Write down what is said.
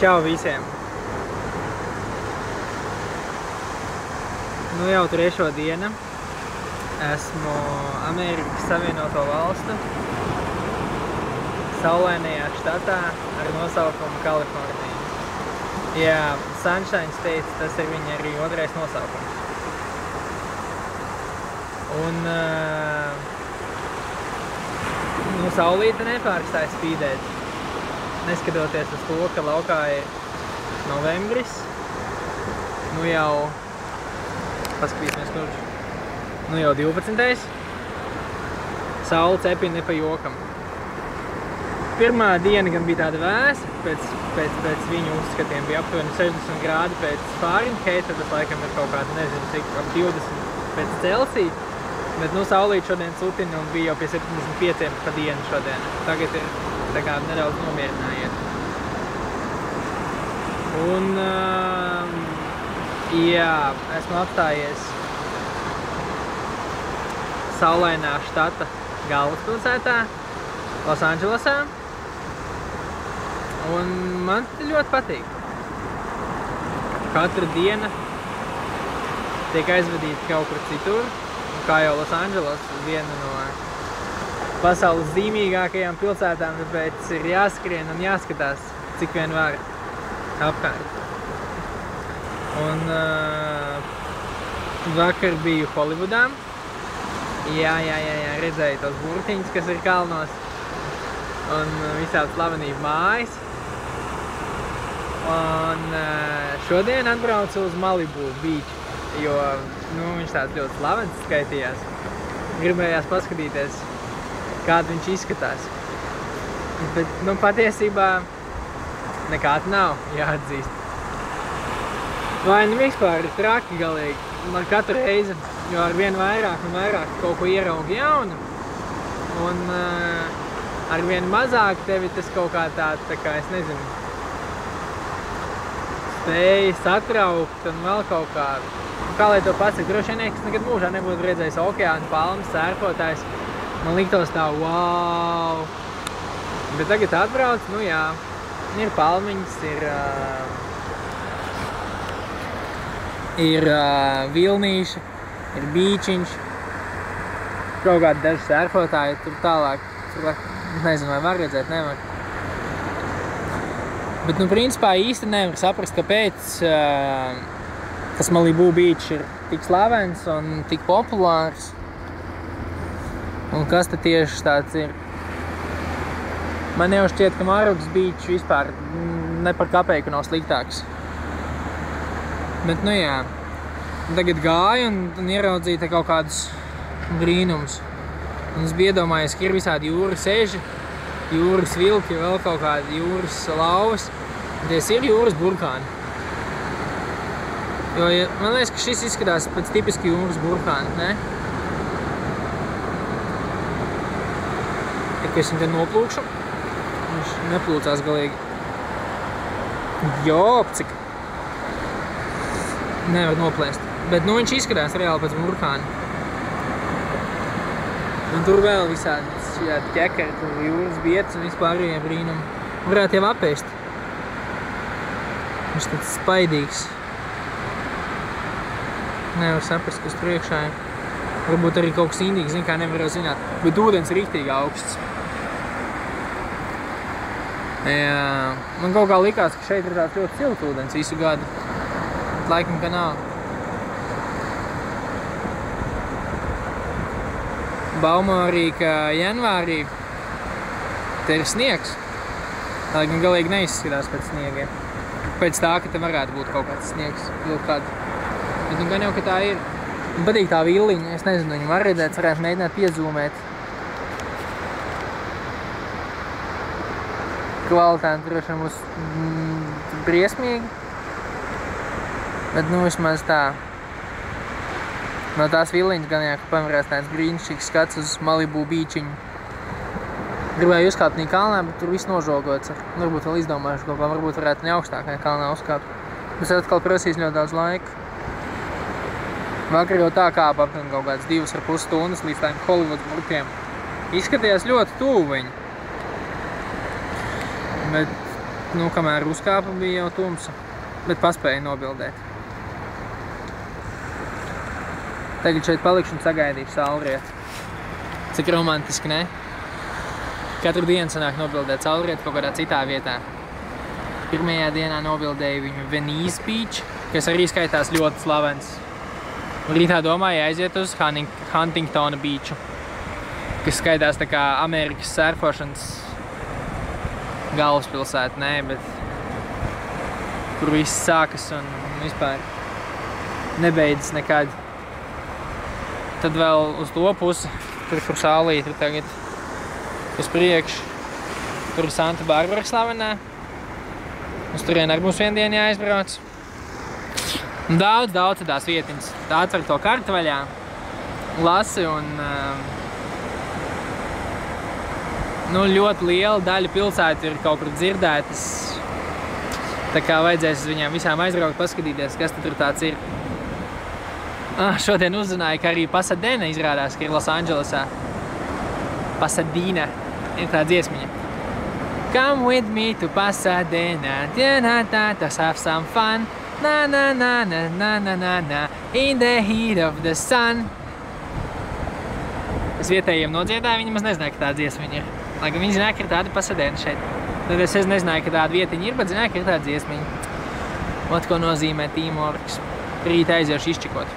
Čau visiem! Nu jau trešo dienu esmu Amerikas Savienoto Valstu saulainajā štatā ar nosaukumu Kalifornija. Jā, Sunshine State, tas ir viņa arī otrais nosaukums. Un saulīte nepārstāja spīdēt. Neskatoties uz to, ka laukā ir novembris, nu jau, paskatīsimies kurš, nu jau 12. Saule cepina ne pa jokam. Pirmā diena gan bija tāda vēsa, pēc viņu uzskatiem bija aptuveni 60 grādi pēc Fahrenheita, tas laikam ir kaut kāda, nezinu, cik, ap 20 pēc Celsija, bet nu saulīt šodien sutina un bija jau pie 75 pa dienu šodien. Tagad ir tā kā nedaudz nomierinājiet. Un, jā, esmu apstājies saulainā štata galvaspilsētā, Losandželosā, un man ļoti patīk. Katra diena tiek aizvadīta kaut kur citur, kā jau Losandželos, viena no pasaules zīmīgākajām pilsētām, tāpēc ir jāskrien un jāskatās, cik vien var apkārt. Un vakar biju Holivudā. Jā, redzēju tos burtiņus, kas ir kalnos. Un visādi slavenību mājas. Un šodien atbraucu uz Malibu Beach, jo viņš tāds ļoti slavens skaitījās. Gribējās paskatīties, kāda viņš izskatās. Bet, patiesībā nekāda nav, jāatzīst. Vai vispār ir traki galīgi. Man katru reizi, jo ar vien vairāk un vairāk kaut ko ieraugu jaunu, un ar vien mazāk tevi tas kaut kā tā kā, es nezinu, spēja satraukt un vēl kaut kā. Kā lai to pasaka, droši vien, kas nekad mūžā nebūtu redzējis okeānu, palmas, sērkotājs. Man liktos tā, wow! Bet tagad atbrauc, nu jā, ir palmiņas, ir vilnīši, ir bīčiņš, kaut kādi daži sērkotāji, tur tālāk, nezinu, vai var redzēt, nevar. Bet, principā īsti nevar saprast, kāpēc tas Malibu Beach ir tik slavens un tik populārs. Un kas tad tieši tāds ir? Man jau šķiet, ka Marugas Beach vispār ne par kapeiku nav sliktāks. Bet, jā, tagad gāju un ieraudzīju kaut kādus brīnumus. Un es biju iedomājies, ka ir visādi jūras eži, jūras vilki, vēl kaut kādi jūras lauvas. Un ties ir jūras burkāni. Jo man liekas, ka šis izskatās pēc tipiski jūras burkāni, ne? Ka es viņu te noplūkšu. Viņš neplūcās galīgi. Cik nevar noplēst. Bet viņš izskatās reāli pēc burkāna. Un tur vēl visādi ķekari, tur jūras vietas un vispārējie brīnumi. Varētu jau apēst. Viņš tāds spaidīgs. Nevar saprast, kas tur iekšā ir. Varbūt arī kaut kas indīgs, kā nevar jau zināt. Bet ūdens ir riktīgi augsts. Jā, man kaut kā likās, ka šeit ir tāds ļoti silts ūdens visu gadu. Laikam, ka nav. Baumo arī, ka janvārī te ir sniegs. Lai gan galīgi neizskatās pēc sniegiem. Pēc tā, ka te varētu būt kaut kāds sniegs. Bet gan jau, ka tā ir. Man patīk tā villiņa, es nezinu, viņu var redzēt, varētu mēģināt piezūmēt. Kvalitāte droši vien būs briesmīgi. Bet, vismaz tā. No tās villiņas gan jā, ka pavarās tāds brīnišķīgs skats uz Malibu Beachiņu. Gribēju uzkāpt viņa kalnā, bet tur viss nožogots. Varbūt vēl izdomāšu kaut kā, varbūt varētu ne augstākajā kalnā uzkāpt. Tas atkal prasīs ļoti daudz laika. Vakar jau tā kāpa aptuveni kaut kāds 2,5 stundas līdz tādiem Holivudas burtiem. Izskatījās ļoti tuvu viņi. Bet Nu, kamēr uzkāpa, bija jau tumsa, bet paspēja nobildēt. Tagad šeit palikšu un sagaidīšu saulrietu. Cik romantiski, ne? Katru dienu sanāk nobildēt saulrietu kaut kādā citā vietā. Pirmajā dienā nobildēju viņu Venice Beach, kas arī skaitās ļoti slavens. Un rītā domāju aiziet uz Huntingtona Beachu, kas skaitās tā kā Amerikas surfošanas galvaspilsēta, nē, bet kur viss sākas un vispār nebeidzas nekad. Tad vēl uz to pusi, tur, kur saulīte ir tagad uz priekšu, tur ir Santa Barbara slavenā. Uz turien arī būs vienu dienu jāizbrauc. Daudz tādās vietiņas. Tā atver to kartu vaļā, lasi un ļoti liela daļa pilsētu ir kaut kur dzirdētas. Tā kā vajadzēs uz viņām visām aizbraukt, paskatīties, kas tur tāds ir. Šodien uzzināju, ka arī Pasadena izrādās, ka ir Losandželesā. Pasadena ir tā dziesmiņa. Come with me to Pasadena, let's have some fun. Na na na na na na na na, in the heat of the sun. Es vietējiem nodziedāju, viņi maz nezināja, ka tā dziesmiņa ir. Lai gan viņi zināja, ka ir tāda Pasadena šeit. Tad es nezināju, ka tāda vietiņa ir, bet zināju, ka ir tāda dziesmiņa. Ot, ko nozīmē teamworks. Rīt aiziešu izčikot.